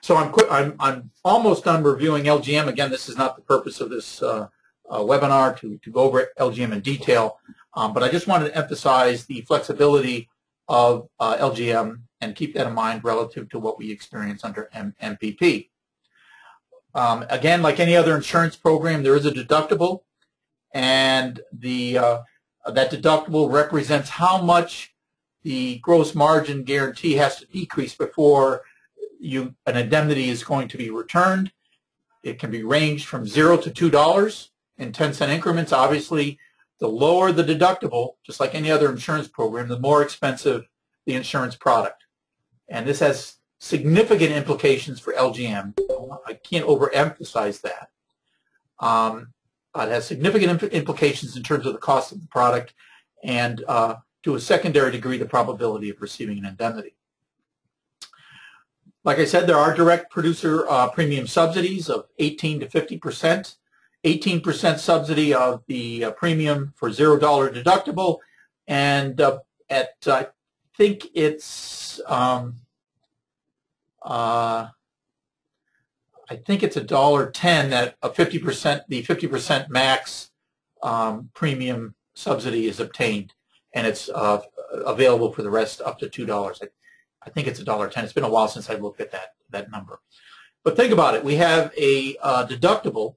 So I'm almost done reviewing LGM. Again, this is not the purpose of this webinar to go over LGM in detail, but I just wanted to emphasize the flexibility of LGM and keep that in mind relative to what we experience under MPP. Again, like any other insurance program, there is a deductible, and that deductible represents how much the gross margin guarantee has to decrease before an indemnity is going to be returned. It can be ranged from $0 to $2 in 10-cent increments. Obviously, the lower the deductible, just like any other insurance program, the more expensive the insurance product. And this has significant implications for LGM. I can't overemphasize that. It has significant implications in terms of the cost of the product and, to a secondary degree, the probability of receiving an indemnity. Like I said, there are direct producer premium subsidies of 18 to 50%. 18% subsidy of the premium for $0 deductible, and I think it's $1.10 that a 50%, the 50% max premium subsidy is obtained, and it's available for the rest up to $2. I think it's $1.10. It's been a while since I looked at that number. But think about it. We have a deductible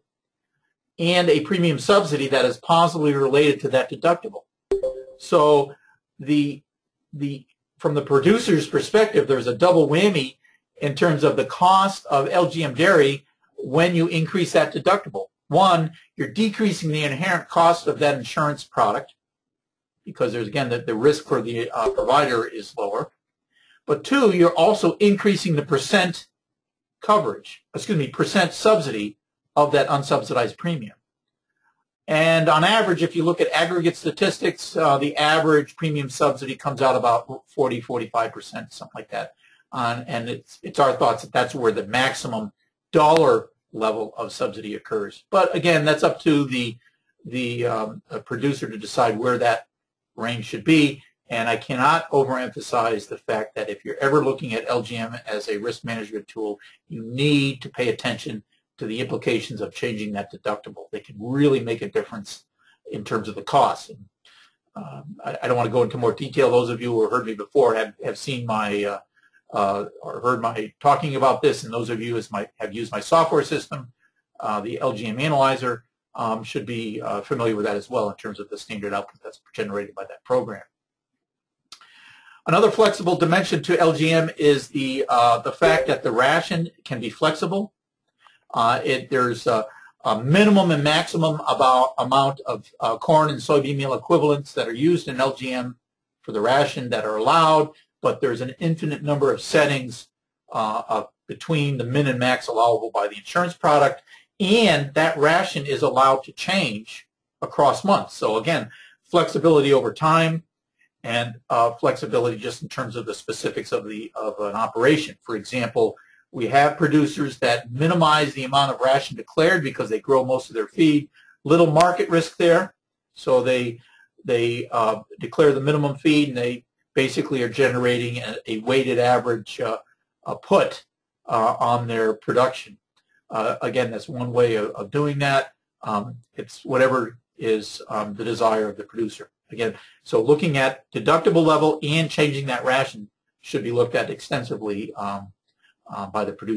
and a premium subsidy that is positively related to that deductible. So from the producer's perspective, there's a double whammy in terms of the cost of LGM dairy when you increase that deductible. One, you're decreasing the inherent cost of that insurance product because there's, again, the risk for the provider is lower. But two, you're also increasing the percent subsidy of that unsubsidized premium. And on average, if you look at aggregate statistics, the average premium subsidy comes out about 40–45%, something like that. And it's our thoughts that that's where the maximum dollar level of subsidy occurs. But again, that's up to the producer to decide where that range should be. And I cannot overemphasize the fact that if you're ever looking at LGM as a risk management tool, you need to pay attention to the implications of changing that deductible. They can really make a difference in terms of the cost. And, I don't want to go into more detail. Those of you who have heard me before have seen my or heard my talking about this, and those of you who have used my software system, the LGM Analyzer, should be familiar with that as well in terms of the standard output that's generated by that program. Another flexible dimension to LGM is the fact that the ration can be flexible. There's a minimum and maximum amount of corn and soybean meal equivalents that are used in LGM for the ration that are allowed, but there's an infinite number of settings between the min and max allowable by the insurance product, and that ration is allowed to change across months. So again, flexibility over time, and flexibility just in terms of the specifics of an operation. For example, we have producers that minimize the amount of ration declared because they grow most of their feed. Little market risk there, so they declare the minimum feed, and they basically are generating a weighted average put on their production. Again, that's one way of doing that. It's whatever is the desire of the producer. Again, so looking at deductible level and changing that ration should be looked at extensively by the producer.